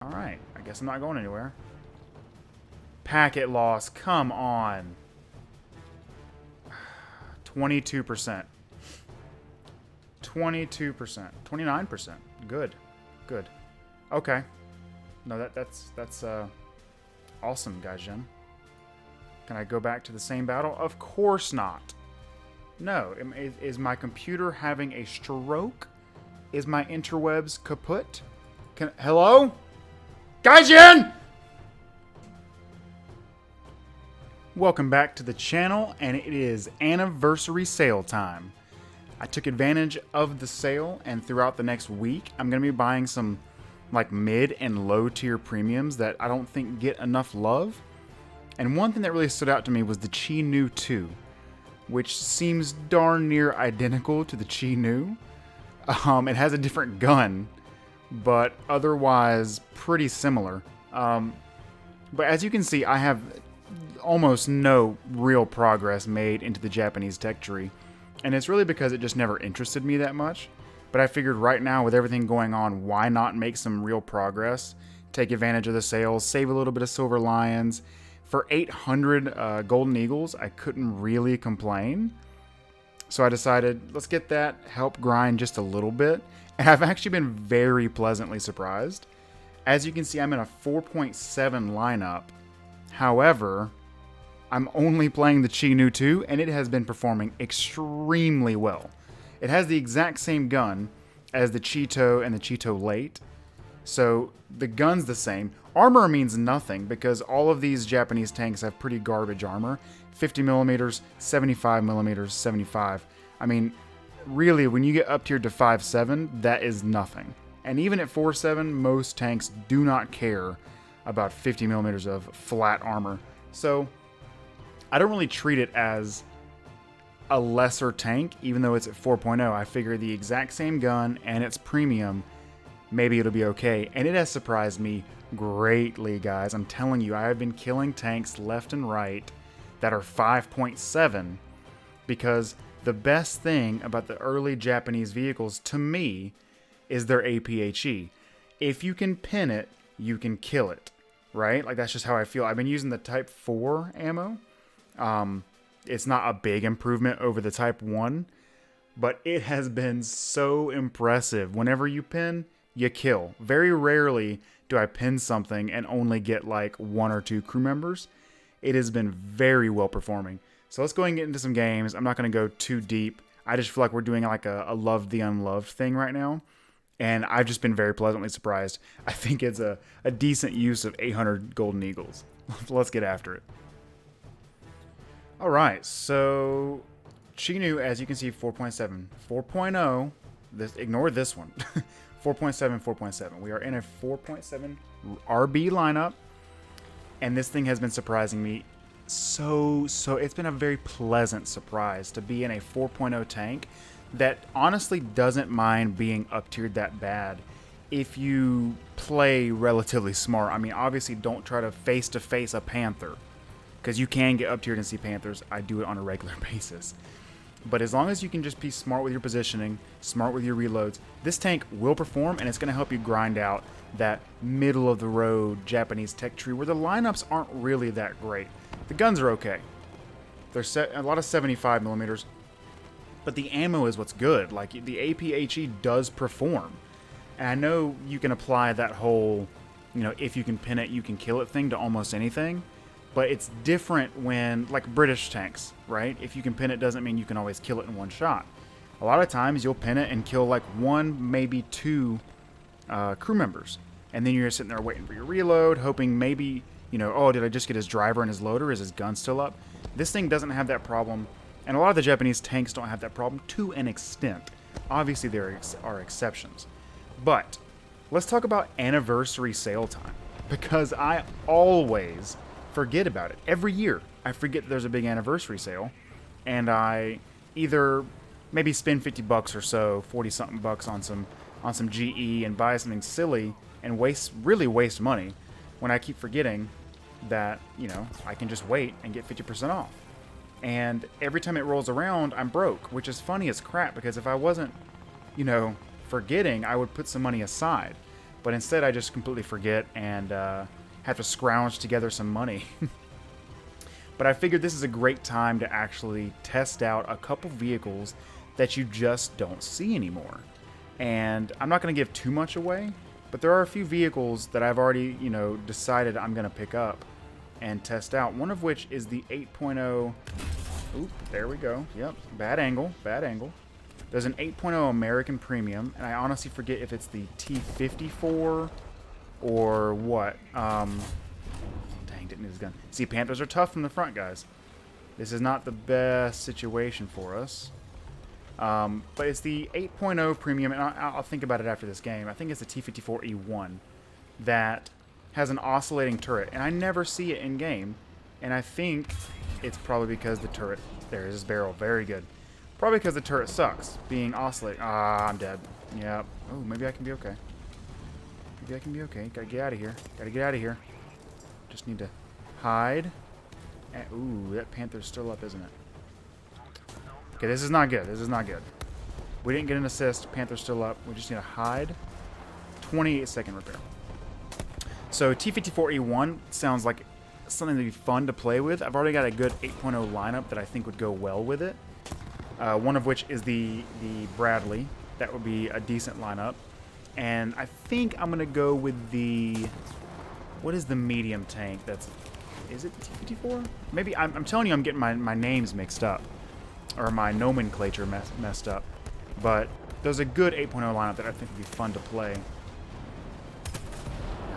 Alright, I guess I'm not going anywhere. Packet loss, come on. 22%. 22%. 29%. Good. Good. Okay. No, that's awesome, Gaijin. Can I go back to the same battle? Of course not. No. Is my computer having a stroke? Is my interwebs kaput? Hello? Gaijin! Welcome back to the channel, and it is anniversary sale time. I took advantage of the sale, and throughout the next week, I'm going to be buying some like mid and low tier premiums that I don't think get enough love. And one thing that really stood out to me was the Chi Nu 2, which seems darn near identical to the Chi Nu. It has a different gun, but otherwise pretty similar. But as you can see, I have almost no real progress made into the Japanese tech tree, and it's really because it just never interested me that much. But I figured right now, with everything going on, why not make some real progress, take advantage of the sales, save a little bit of Silver Lions. For 800 Golden Eagles, I couldn't really complain. So I decided, let's get that, help grind just a little bit. And I've actually been very pleasantly surprised. As you can see, I'm in a 4.7 lineup. However, I'm only playing the Chi Nu 2, and it has been performing extremely well. It has the exact same gun as the Cheeto and the Cheeto Late. So the gun's the same. Armor means nothing because all of these Japanese tanks have pretty garbage armor. 50 millimeters, 75 millimeters, 75. I mean, really, when you get up tier to 5.7, that is nothing. And even at 4.7, most tanks do not care about 50 millimeters of flat armor. So I don't really treat it as a lesser tank, even though it's at 4.0. I figure the exact same gun and it's premium, maybe it'll be okay. And it has surprised me greatly, guys. I'm telling you, I have been killing tanks left and right that are 5.7 because the best thing about the early Japanese vehicles, to me, is their APHE. If you can pin it, you can kill it, right? Like, that's just how I feel. I've been using the Type 4 ammo. It's not a big improvement over the Type 1, but it has been so impressive. Whenever you pin, you kill. Very rarely do I pin something and only get like 1 or 2 crew members. It has been very well performing. So let's go ahead and get into some games. I'm not going to go too deep. I just feel like we're doing like a love the unloved thing right now. And I've just been very pleasantly surprised. I think it's a decent use of 800 Golden Eagles. Let's get after it. All right, so Chi Nu, as you can see, 4.7. 4.0, ignore this one. 4.7, 4.7. We are in a 4.7 RB lineup, and this thing has been surprising me so it's been a very pleasant surprise to be in a 4.0 tank that honestly doesn't mind being up tiered that bad if you play relatively smart. I mean, obviously don't try to face a Panther, because you can get up tiered and see Panthers. I do it on a regular basis. But as long as you can just be smart with your positioning, smart with your reloads, this tank will perform, and it's going to help you grind out that middle-of-the-road Japanese tech tree where the lineups aren't really that great. The guns are okay. There's a lot of 75 millimeters, but the ammo is what's good. Like, the APHE does perform. And I know you can apply that whole, if you can pin it, you can kill it thing to almost anything. But it's different when, like British tanks, right? If you can pin it doesn't mean you can always kill it in one shot. A lot of times you'll pin it and kill like 1, maybe 2 crew members. And then you're sitting there waiting for your reload, hoping maybe, oh, did I just get his driver and his loader? Is his gun still up? This thing doesn't have that problem. And a lot of the Japanese tanks don't have that problem to an extent. Obviously there are exceptions. But let's talk about anniversary sale time, because I always forget about it. Every year I forget there's a big anniversary sale, and I either maybe spend 50 bucks or so, 40 something bucks on some GE and buy something silly and really waste money, when I keep forgetting that, I can just wait and get 50% off. And every time it rolls around, I'm broke, which is funny as crap, because if I wasn't, forgetting, I would put some money aside. But instead, I just completely forget and have to scrounge together some money. But I figured this is a great time to actually test out a couple vehicles that you just don't see anymore. And I'm not going to give too much away, but there are a few vehicles that I've already, decided I'm going to pick up and test out. One of which is the 8.0. Oop, there we go. Yep, bad angle, bad angle. There's an 8.0 American Premium, and I honestly forget if it's the T54 or what. Dang, didn't need his gun. See, Panthers are tough from the front, guys. This is not the best situation for us. But it's the 8.0 Premium, and I'll think about it after this game. I think it's the T54E1 that has an oscillating turret, and I never see it in game. And I think it's probably because the turret... There is his barrel. Very good. Probably because the turret sucks, being oscillating. Ah, I'm dead. Yep. Oh, maybe I can be okay. Maybe I can be okay. Gotta get out of here. Gotta get out of here. Just need to hide. And, ooh, that Panther's still up, isn't it? Okay, this is not good. This is not good. We didn't get an assist. Panther's still up. We just need to hide. 28-second repair. So T54E1 sounds like something that'd be fun to play with. I've already got a good 8.0 lineup that I think would go well with it. One of which is the Bradley. That would be a decent lineup. And I think I'm going to go with the... What is the medium tank? Is it T54? Maybe, I'm telling you I'm getting my names mixed up. Or my nomenclature messed up. But there's a good 8.0 lineup that I think would be fun to play.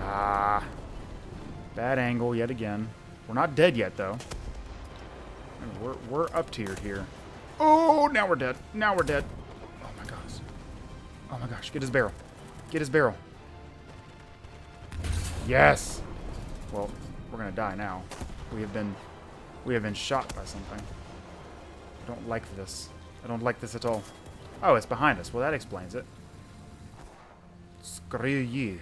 Ah. Bad angle yet again. We're not dead yet, though. We're up tiered here. Oh, now we're dead. Now we're dead. Oh, my gosh. Oh, my gosh. Get his barrel. Get his barrel. Yes. Well, we're going to die now. We have been shot by something. I don't like this. I don't like this at all. Oh, it's behind us. Well, that explains it. Screw you.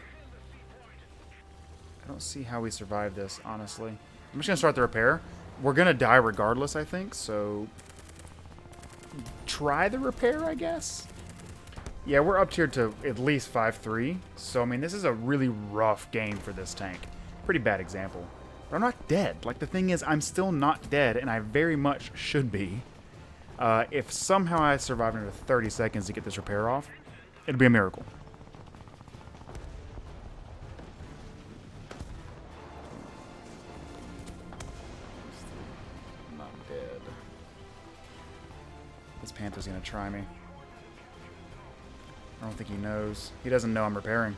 I don't see how we survive this, honestly. I'm just going to start the repair. We're going to die regardless, I think, so... Try the repair, I guess? Yeah, we're up tiered to at least 5-3. So, I mean, this is a really rough game for this tank. Pretty bad example. But I'm not dead. Like, the thing is, I'm still not dead, and I very much should be. If somehow I survive under 30 seconds to get this repair off, it'd be a miracle. I'm not dead. This Panther's gonna try me. I don't think he knows. He doesn't know I'm repairing.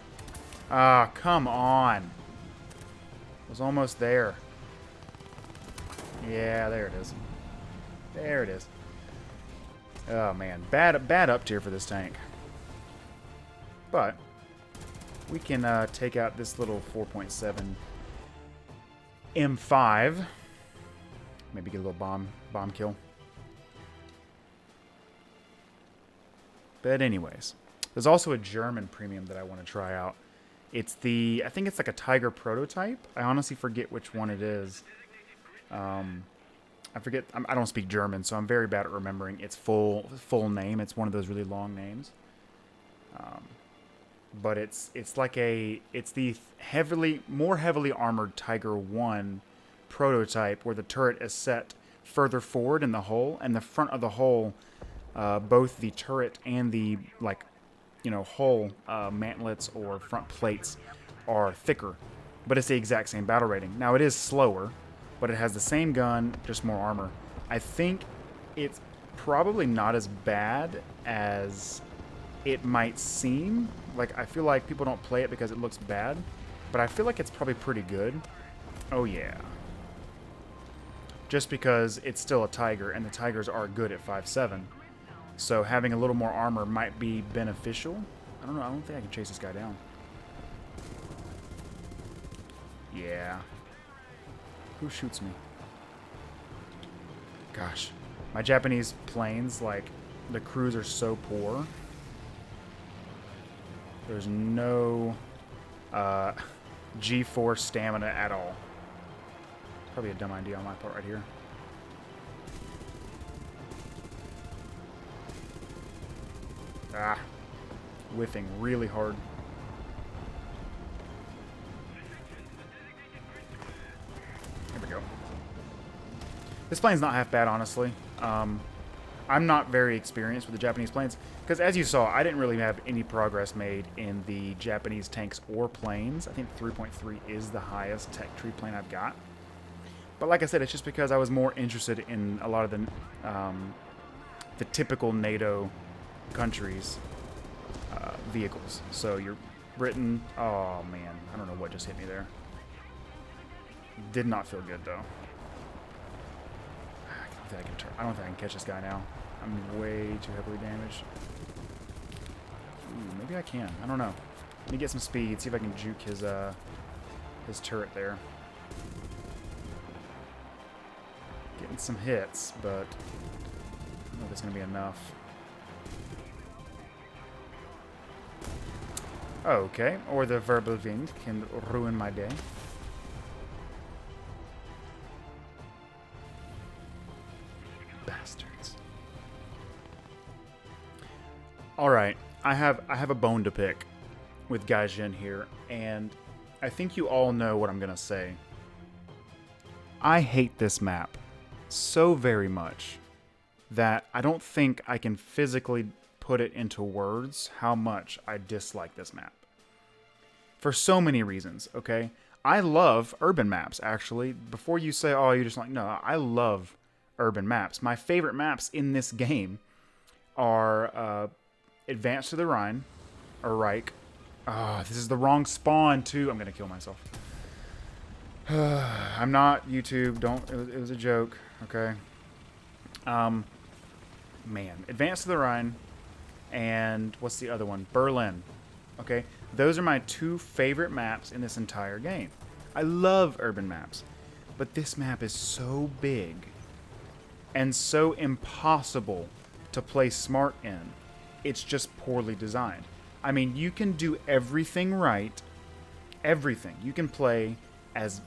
Ah, come on. Was almost there. Yeah, there it is. There it is. Oh man, bad up tier for this tank. But we can take out this little 4.7 M5. Maybe get a little bomb kill. But anyways, there's also a German premium that I want to try out. It's I think it's like a Tiger prototype. I honestly forget which one it is. I forget. I don't speak German, so I'm very bad at remembering its full name. It's one of those really long names. But it's the more heavily armored Tiger 1 prototype, where the turret is set further forward in the hull, and the front of the hull, both the turret and the hull mantlets or front plates are thicker, but it's the exact same battle rating. Now it is slower, but it has the same gun, just more armor. I think it's probably not as bad as it might seem. Like, I feel like people don't play it because it looks bad, but I feel like it's probably pretty good. Oh yeah. Just because it's still a Tiger, and the Tigers are good at 5.7. So having a little more armor might be beneficial. I don't know. I don't think I can chase this guy down. Yeah. Who shoots me? Gosh. My Japanese planes, like, the crews are so poor. There's no G4 stamina at all. Probably a dumb idea on my part right here. Ah. Whiffing really hard. This plane's not half bad, honestly. I'm not very experienced with the Japanese planes, because as you saw, I didn't really have any progress made in the Japanese tanks or planes. I think 3.3 is the highest tech tree plane I've got. But like I said, it's just because I was more interested in a lot of the typical NATO countries' vehicles. So you're Britain. Oh man, I don't know what just hit me there. Did not feel good though. I don't think I can catch this guy now. I'm way too heavily damaged. Ooh, maybe I can. I don't know. Let me get some speed. See if I can juke his turret there. Getting some hits, but I don't know if it's gonna be enough. Okay, or the Wirbelwind can ruin my day. Bastards. Alright, I have a bone to pick with Gaijin here, and I think you all know what I'm gonna say. I hate this map so very much that I don't think I can physically put it into words how much I dislike this map. For so many reasons, okay? I love urban maps, actually. Before you say, oh, you just like, no, I love urban maps. My favorite maps in this game are Advance to the Rhine, or Reich. Oh, this is the wrong spawn, too. I'm going to kill myself. I'm not YouTube. Don't. It was a joke, okay? Man. Advance to the Rhine, and what's the other one? Berlin. Okay? Those are my two favorite maps in this entire game. I love urban maps, but this map is so big and so impossible to play smart in. It's just poorly designed. I mean, you can do everything right. Everything. You can play as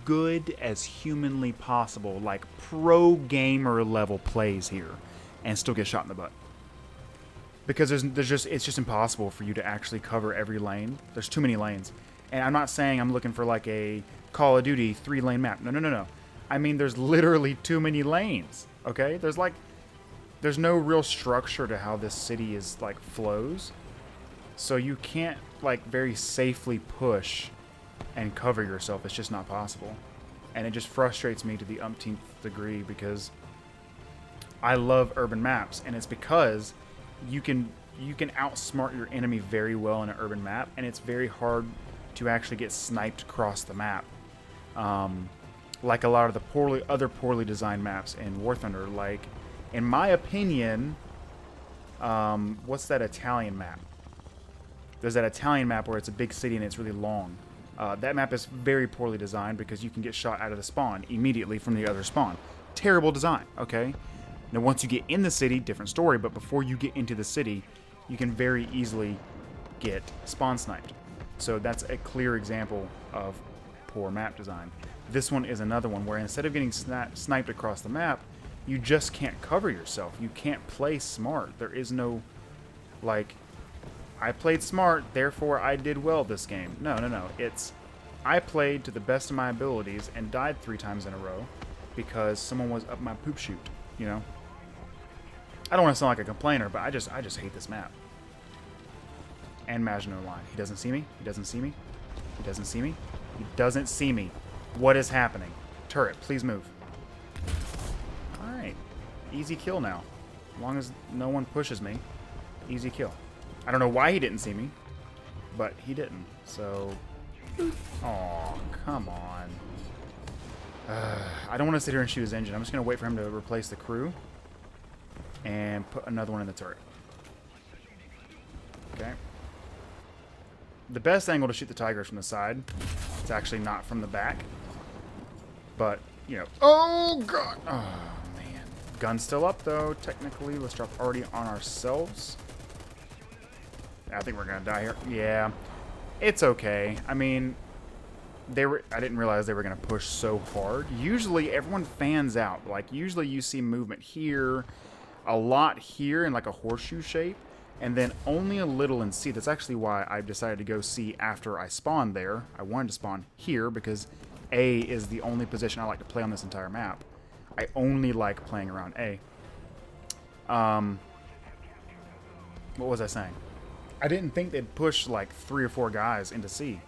good as humanly possible, like pro gamer level plays here, and still get shot in the butt. Because it's just impossible for you to actually cover every lane. There's too many lanes. And I'm not saying I'm looking for like a Call of Duty 3-lane map. No. I mean, there's literally too many lanes, okay? There's no real structure to how this city is, like, flows. So you can't, like, very safely push and cover yourself. It's just not possible. And it just frustrates me to the umpteenth degree because I love urban maps. And it's because you can outsmart your enemy very well in an urban map, and it's very hard to actually get sniped across the map. Like a lot of the other poorly designed maps in War Thunder. Like, in my opinion, what's that Italian map? There's that Italian map where it's a big city and it's really long. That map is very poorly designed because you can get shot out of the spawn immediately from the other spawn. Terrible design, okay? Now, once you get in the city, different story, but before you get into the city, you can very easily get spawn sniped. So that's a clear example of poor map design. This one is another one where instead of getting sniped across the map, you just can't cover yourself. You can't play smart. There is no, like, I played smart, therefore I did well this game. No. It's, I played to the best of my abilities and died 3 times in a row because someone was up my poop chute, you know? I don't want to sound like a complainer, but I just hate this map. And Maginot Line. He doesn't see me. He doesn't see me. He doesn't see me. He doesn't see me. What is happening? Turret, please move. Alright. Easy kill now. As long as no one pushes me. Easy kill. I don't know why he didn't see me, but he didn't. So, oh, come on. I don't want to sit here and shoot his engine. I'm just going to wait for him to replace the crew and put another one in the turret. Okay. The best angle to shoot the Tiger is from the side. It's actually not from the back. But, you know. Oh, God. Oh, man. Gun's still up, though, technically. Let's drop already on ourselves. I think we're going to die here. Yeah. It's okay. I mean, I didn't realize they were going to push so hard. Usually, everyone fans out. Like, usually you see movement here, a lot here in like a horseshoe shape, and then only a little in C. That's actually why I decided to go C after I spawned there. I wanted to spawn here because A is the only position I like to play on this entire map. I only like playing around A. What was I saying? I didn't think they'd push like 3 or 4 guys into C.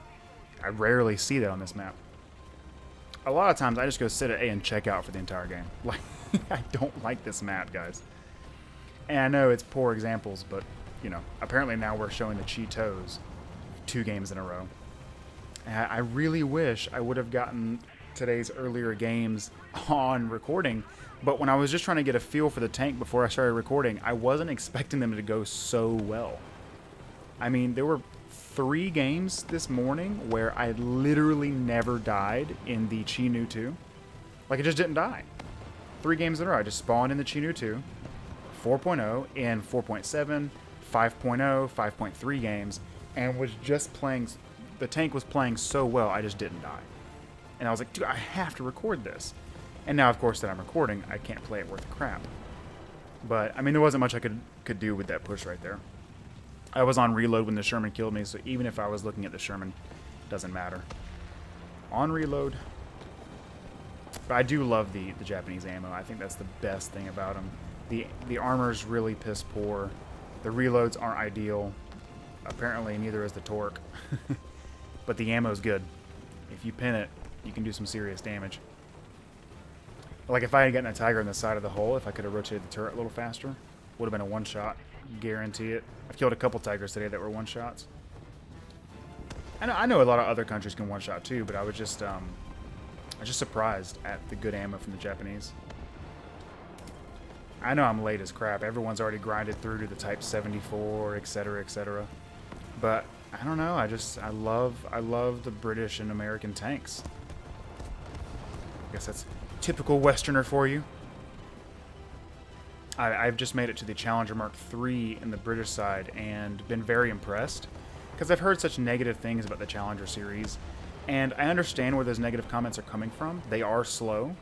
I rarely see that on this map. A lot of times I just go sit at A and check out for the entire game. Like, I don't like this map, guys. And I know it's poor examples, but, you know, apparently now we're showing the Cheetos 2 games in a row. And I really wish I would have gotten today's earlier games on recording, but when I was just trying to get a feel for the tank before I started recording, I wasn't expecting them to go so well. I mean, there were 3 games this morning where I literally never died in the Chi-Nu 2. Like, it just didn't die. 3 games in a row. I just spawned in the Chi-Nu 2, 4.0, in 4.7, 5.0, 5.3 games, and was just playing. The tank was playing so well, I just didn't die. And I was like, dude, I have to record this. And now, of course, that I'm recording, I can't play it worth a crap. But, I mean, there wasn't much I could do with that push right there. I was on reload when the Sherman killed me, so even if I was looking at the Sherman, it doesn't matter. On reload. But I do love the Japanese ammo. I think that's the best thing about them. The armor's really piss poor. The reloads aren't ideal. Apparently, neither is the torque. But the ammo's good. If you pin it, you can do some serious damage. Like, if I had gotten a Tiger in the side of the hole, if I could have rotated the turret a little faster, would have been a one-shot. Guarantee it. I've killed a couple Tigers today that were one-shots. I know a lot of other countries can one-shot too, but I was just surprised at the good ammo from the Japanese. I know I'm late as crap. Everyone's already grinded through to the Type 74, etc., etc. But I don't know. I love the British and American tanks. I guess that's typical Westerner for you. I've just made it to the Challenger Mark III in the British side and been very impressed because I've heard such negative things about the Challenger series, and I understand where those negative comments are coming from. They are slow.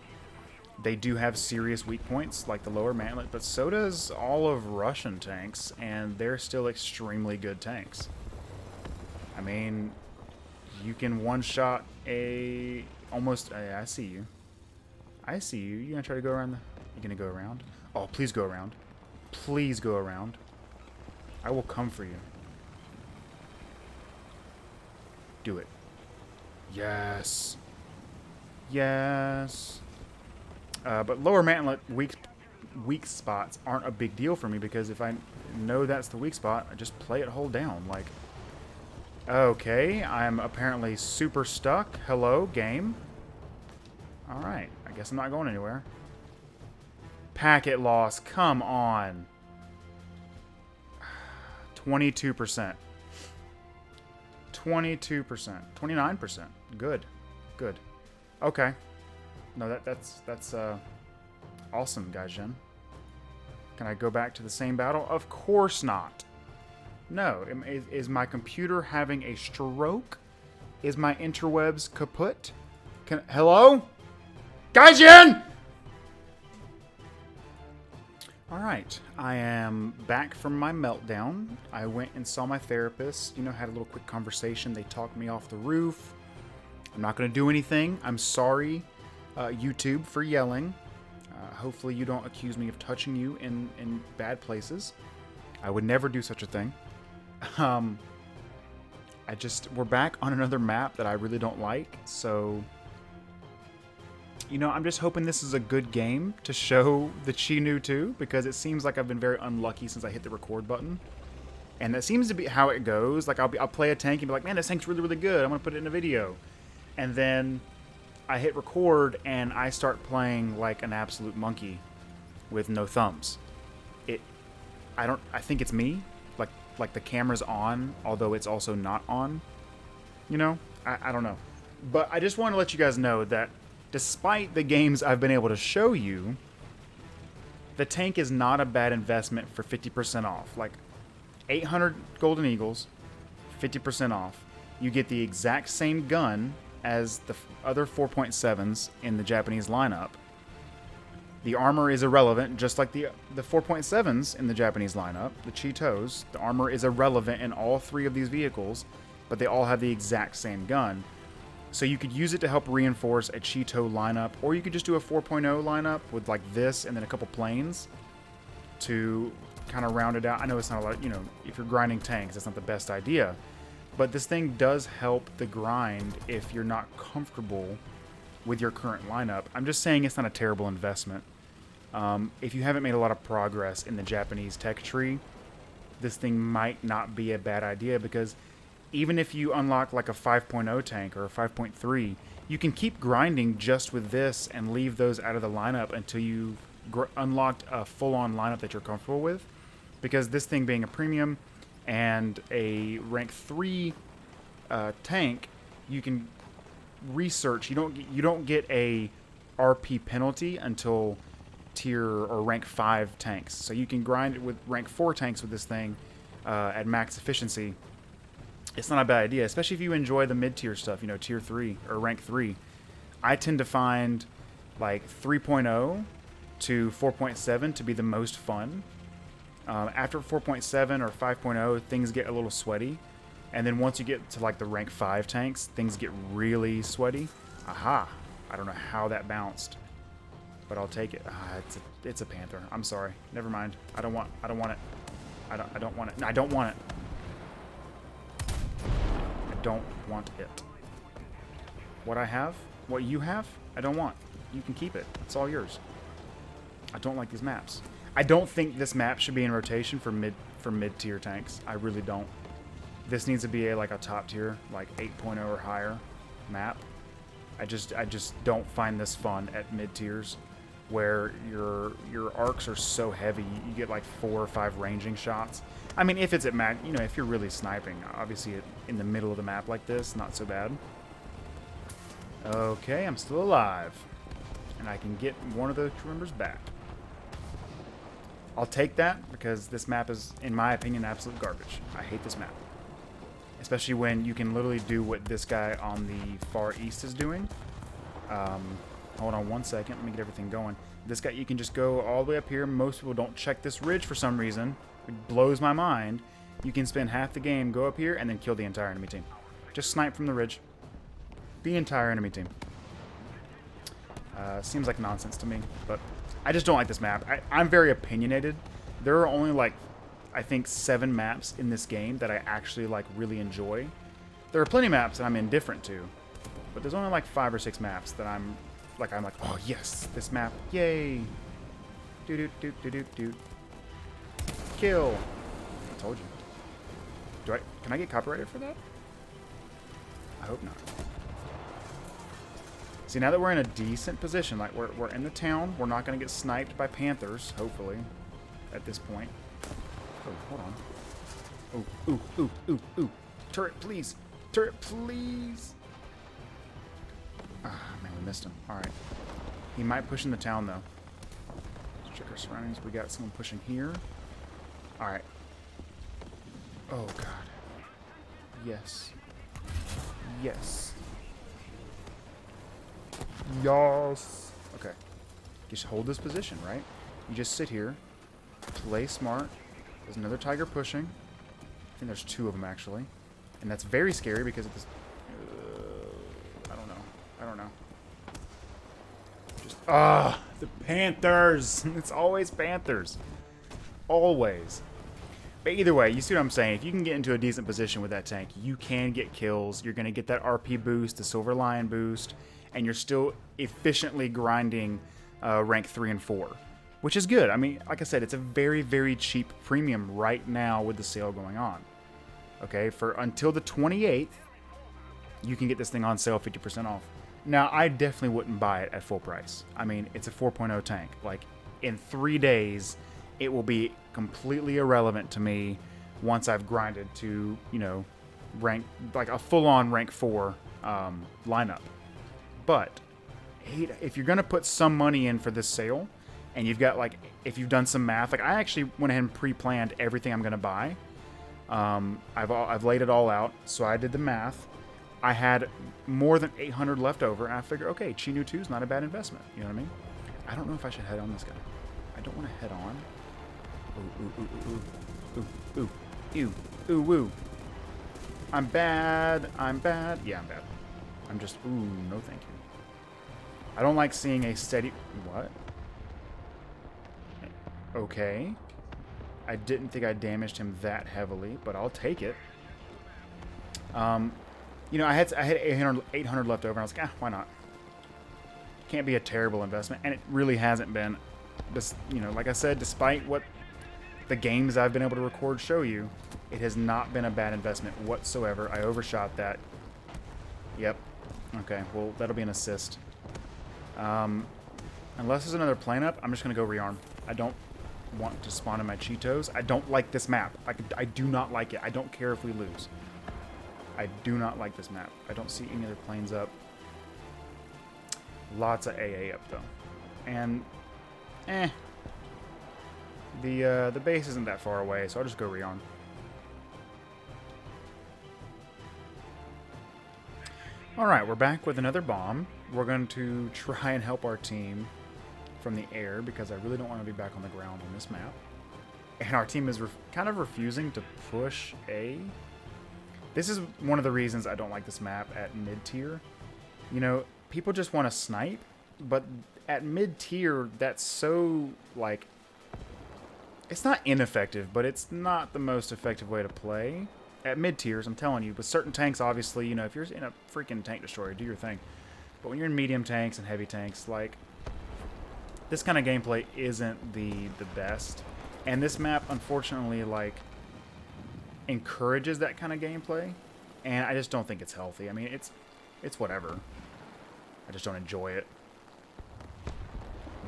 They do have serious weak points like the lower mantlet, but so does all of Russian tanks, and they're still extremely good tanks. I mean, you can one-shot almost. I see you. I see you. You gonna try to go around you gonna go around? Oh, please go around. Please go around. I will come for you. Do it. Yes. Yes. But lower mantlet weak spots aren't a big deal for me because if I know that's the weak spot, I just play it hold down. Like, okay, I'm apparently super stuck. Hello, game. All right, I guess I'm not going anywhere. Packet loss, come on. 22%. 22%. 29%. Good. Good. Okay. No, that's awesome, Gaijin. Can I go back to the same battle? Of course not. No. Is my computer having a stroke? Is my interwebs kaput? Hello? Gaijin! Alright, I am back from my meltdown. I went and saw my therapist, had a little quick conversation. They talked me off the roof. I'm not going to do anything. I'm sorry, YouTube, for yelling. Hopefully you don't accuse me of touching you in bad places. I would never do such a thing. We're back on another map that I really don't like, so... I'm just hoping this is a good game to show the Chi-Nu 2, because it seems like I've been very unlucky since I hit the record button. And that seems to be how it goes. Like, I'll play a tank and be like, man, this tank's really, really good. I'm going to put it in a video. And then I hit record and I start playing like an absolute monkey with no thumbs. I think it's me. Like the camera's on, although it's also not on. I don't know. But I just want to let you guys know that despite the games I've been able to show you, the tank is not a bad investment for 50% off. Like 800 Golden Eagles, 50% off. You get the exact same gun as the other 4.7s in the Japanese lineup. The armor is irrelevant, just like the 4.7s in the Japanese lineup, the Cheetos. The armor is irrelevant in all 3 of these vehicles, but they all have the exact same gun. So you could use it to help reinforce a Cheeto lineup, or you could just do a 4.0 lineup with like this and then a couple planes to kind of round it out. I know it's not a lot, you know, if you're grinding tanks, that's not the best idea. But this thing does help the grind if you're not comfortable with your current lineup. I'm just saying it's not a terrible investment. If you haven't made a lot of progress in the Japanese tech tree, this thing might not be a bad idea, because even if you unlock like a 5.0 tank or a 5.3, you can keep grinding just with this and leave those out of the lineup until you unlocked a full-on lineup that you're comfortable with. Because this thing being a premium and a rank 3 tank, you can research. You don't get a RP penalty until tier or rank 5 tanks. So you can grind it with rank 4 tanks with this thing at max efficiency. It's not a bad idea, especially if you enjoy the mid-tier stuff, you know, tier 3 or rank 3. I tend to find like 3.0 to 4.7 to be the most fun. After 4.7 or 5.0, things get a little sweaty. And then once you get to like the rank 5 tanks, things get really sweaty. Aha! I don't know how that bounced, but I'll take it. It's a Panther. I'm sorry. Never mind. I don't want it. I don't want it. No, I don't want it. I don't want it. What I have, what you have, I don't want. You can keep it. It's all yours. I don't like these maps. I don't think this map should be in rotation for mid-tier tanks. I really don't. This needs to be like a top tier, like 8.0 or higher map. I just don't find this fun at mid tiers, where your arcs are so heavy. You get like 4 or 5 ranging shots. I mean, if it's at max, you know, if you're really sniping, obviously in the middle of the map like this, not so bad. Okay, I'm still alive, and I can get one of the crew members back. I'll take that, because this map is, in my opinion, absolute garbage. I hate this map. Especially when you can literally do what this guy on the far east is doing. Hold on one second. Let me get everything going. This guy, you can just go all the way up here. Most people don't check this ridge for some reason. It blows my mind. You can spend half the game, go up here, and then kill the entire enemy team. Just snipe from the ridge. The entire enemy team. Seems like nonsense to me, but I just don't like this map. I'm very opinionated. There are only like, I think 7 maps in this game that I actually like really enjoy. There are plenty of maps that I'm indifferent to, but there's only like 5 or 6 maps that I'm like, oh yes, this map, yay! Do. Kill. I told you. Can I get copyrighted for that? I hope not. See, now that we're in a decent position, like we're in the town, we're not gonna get sniped by Panthers, hopefully, at this point. Oh, hold on. Ooh. Turret, please. Turret, please. Ah, man, we missed him. All right. He might push in the town, though. Let's check our surroundings. We got someone pushing here. All right. Oh, God. Yes. Yes. Yes. Okay. Just hold this position, right? You just sit here. Play smart. There's another tiger pushing. I think there's 2 of them, actually. And that's very scary because of this... I don't know. Just... the Panthers! It's always Panthers. Always. But either way, you see what I'm saying? If you can get into a decent position with that tank, you can get kills. You're going to get that RP boost, the Silver Lion boost, and you're still efficiently grinding rank 3 and 4. Which is good. I mean, like I said, it's a very, very cheap premium right now with the sale going on. Okay, for until the 28th, you can get this thing on sale 50% off. Now, I definitely wouldn't buy it at full price. I mean, it's a 4.0 tank. Like, in 3 days, it will be completely irrelevant to me once I've grinded to, you know, rank, like a full-on rank 4 lineup. But, if you're going to put some money in for this sale, and you've got, like, if you've done some math, like, I actually went ahead and pre-planned everything I'm going to buy. I've laid it all out, so I did the math. I had more than 800 left over, and I figured, okay, Chi Nu 2 is not a bad investment. You know what I mean? I don't know if I should head on this guy. I don't want to head on. Ooh, woo. I'm bad. Yeah, I'm bad. I'm just... Ooh, no thank you. I don't like seeing a steady... What? Okay. I didn't think I damaged him that heavily, but I'll take it. You know, I had 800 left over, and I was like, why not? Can't be a terrible investment, and it really hasn't been. Just, you know, like I said, despite what the games I've been able to record show you, it has not been a bad investment whatsoever. I overshot that. Yep. Okay, well, that'll be an assist. Unless there's another plane up, I'm just going to go rearm. I don't want to spawn in my Cheetos. I don't like this map. I do not like it. I don't care if we lose. I do not like this map. I don't see any other planes up. Lots of AA up, though. And, the base isn't that far away, so I'll just go rearm. Alright, we're back with another bomb. We're going to try and help our team from the air, because I really don't want to be back on the ground on this map. And our team is kind of refusing to push A. This is one of the reasons I don't like this map at mid-tier. You know, people just want to snipe, but at mid-tier, that's so, like... It's not ineffective, but it's not the most effective way to play. At mid-tiers, I'm telling you, with certain tanks, obviously, you know, if you're in a freaking tank destroyer, do your thing. But when you're in medium tanks and heavy tanks, like, this kind of gameplay isn't the best. And this map, unfortunately, like, encourages that kind of gameplay, and I just don't think it's healthy. I mean, it's whatever. I just don't enjoy it.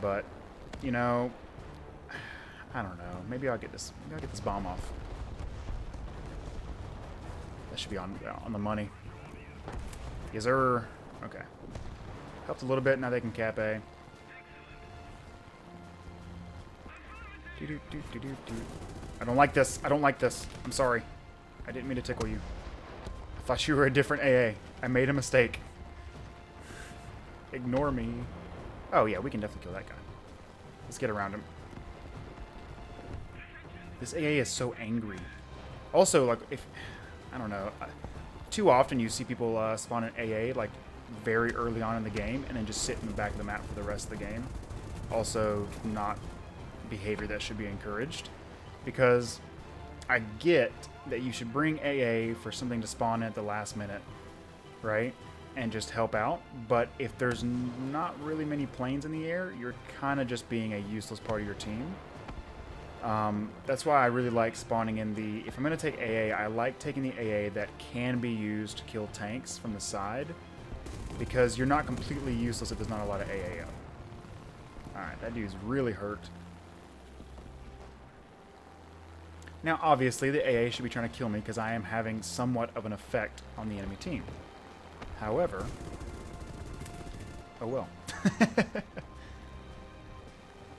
But, you know, I don't know. Maybe I'll get this bomb off. That should be on the money. Yes, sir. Okay. Helped a little bit. Now they can cap A. I don't like this. I don't like this. I'm sorry. I didn't mean to tickle you. I thought you were a different AA. I made a mistake. Ignore me. Oh, yeah, we can definitely kill that guy. Let's get around him. This AA is so angry. Also, like, if... I don't know. Too often you see people spawn an AA, like, very early on in the game, and then just sit in the back of the map for the rest of the game. Also, not behavior that should be encouraged, because I get that you should bring AA for something to spawn at the last minute, right, and just help out, but if there's not really many planes in the air, you're kind of just being a useless part of your team. That's why I really like spawning in the... If I'm going to take AA, I like taking the AA that can be used to kill tanks from the side, because you're not completely useless if there's not a lot of AA up. Alright, that dude's really hurt. Now, obviously, the AA should be trying to kill me because I am having somewhat of an effect on the enemy team. However... Oh, well.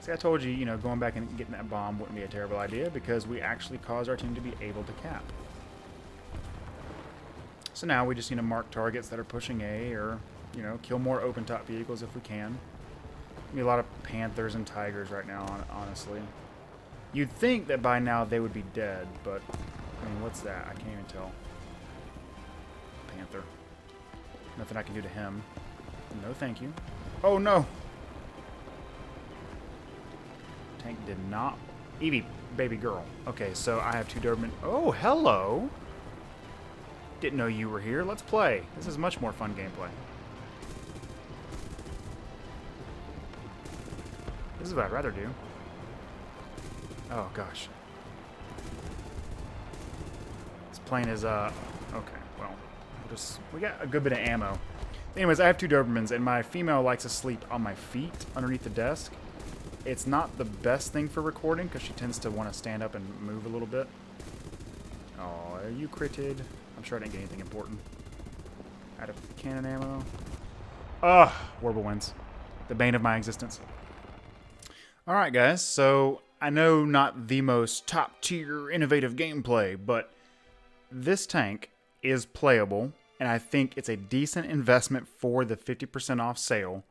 See, I told you, you know, going back and getting that bomb wouldn't be a terrible idea because we actually caused our team to be able to cap. So now we just need to mark targets that are pushing A, or, you know, kill more open top vehicles if we can. Be a lot of Panthers and Tigers right now, honestly. You'd think that by now they would be dead, but, I mean, what's that? I can't even tell. Panther. Nothing I can do to him. No, thank you. Oh, no! Tank did not... Evie, baby girl. Okay, so I have 2 Doberman... Oh, hello! Didn't know you were here. Let's play. This is much more fun gameplay. This is what I'd rather do. Oh, gosh. This plane is, okay, well, we got a good bit of ammo. Anyways, I have 2 Dobermans, and my female likes to sleep on my feet underneath the desk. It's not the best thing for recording, because she tends to want to stand up and move a little bit. Oh, are you critted? I'm sure I didn't get anything important. Out of cannon ammo. Ugh, Warble wins. The bane of my existence. Alright, guys, so I know not the most top-tier innovative gameplay, but this tank is playable, and I think it's a decent investment for the 50% off sale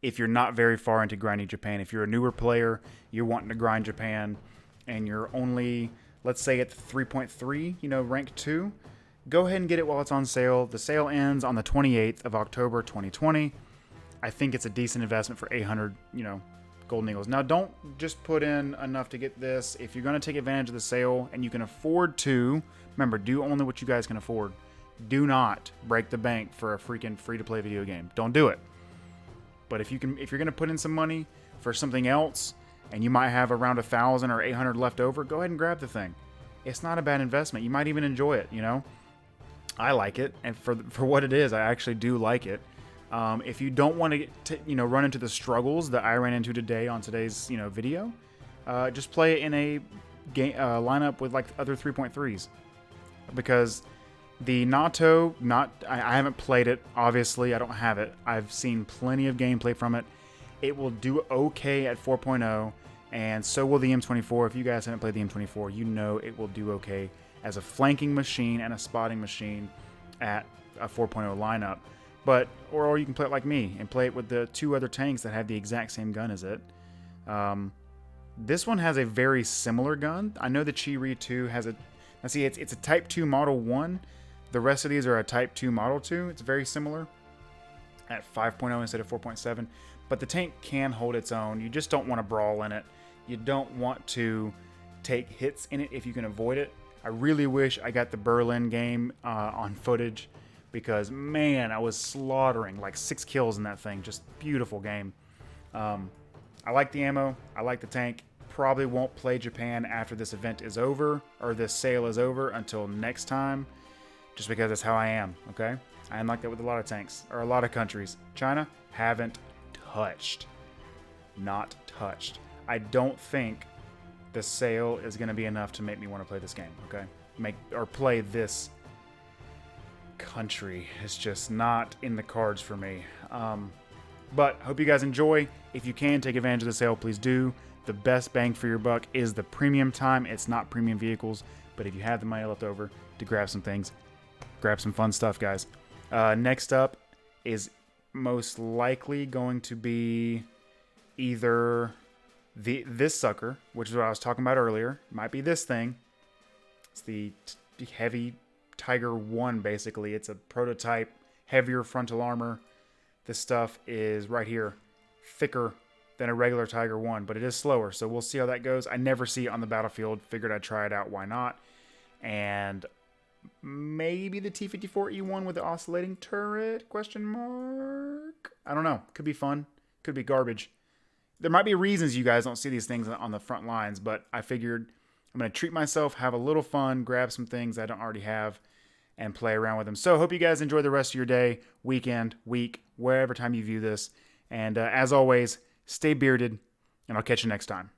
if you're not very far into grinding Japan. If you're a newer player, you're wanting to grind Japan, and you're only, let's say, at 3.3, you know, rank 2, go ahead and get it while it's on sale. The sale ends on the 28th of October 2020. I think it's a decent investment for 800, Golden Eagles. Now, don't just put in enough to get this. If you're going to take advantage of the sale and you can afford to, remember, do only what you guys can afford. Do not break the bank for a freaking free-to-play video game. Don't do it. But if you're going to put in some money for something else, and you might have around 1,000 or 800 left over, go ahead and grab the thing. It's not a bad investment. You might even enjoy it. I like it, and for what it is, I actually do like it. If you don't want to run into the struggles that I ran into today on today's video, just play it in a game lineup with like other 3.3s, because the Nato, I haven't played it. Obviously, I don't have it. I've seen plenty of gameplay from it. It will do okay at 4.0, and so will the M24. If you guys haven't played the M24, you know it will do okay as a flanking machine and a spotting machine at a 4.0 lineup. Or you can play it like me and play it with the 2 other tanks that have the exact same gun as it. This one has a very similar gun. I know the Chi-Ri 2 has a... Now see, it's a Type 2 Model 1. The rest of these are a Type 2 Model 2. It's very similar at 5.0 instead of 4.7. But the tank can hold its own. You just don't want to brawl in it. You don't want to take hits in it if you can avoid it. I really wish I got the Berlin game on footage, because, man, I was slaughtering like 6 kills in that thing. Just beautiful game. I like the ammo. I like the tank. Probably won't play Japan after this event is over, or this sale is over, until next time, just because that's how I am, okay? I am like that with a lot of tanks, or a lot of countries. China, haven't touched. Not touched. I don't think the sale is going to be enough to make me want to play this game, okay? Play this country. It's just not in the cards for me. But hope you guys enjoy. If you can take advantage of the sale, please do. The best bang for your buck is the premium time. It's not premium vehicles, but if you have the money left over to grab some things, grab some fun stuff, guys. Next up is most likely going to be either this sucker, which is what I was talking about earlier. It might be this thing. It's the heavy Tiger 1, basically. It's a prototype, heavier frontal armor. This stuff is right here, thicker than a regular Tiger 1, but it is slower, so we'll see how that goes. I never see it on the battlefield. Figured I'd try it out. Why not? And maybe the T-54E1 with the oscillating turret, question mark? I don't know. Could be fun. Could be garbage. There might be reasons you guys don't see these things on the front lines, but I figured I'm going to treat myself, have a little fun, grab some things I don't already have, and play around with them. So hope you guys enjoy the rest of your day, weekend, week, wherever time you view this. And as always, stay bearded, and I'll catch you next time.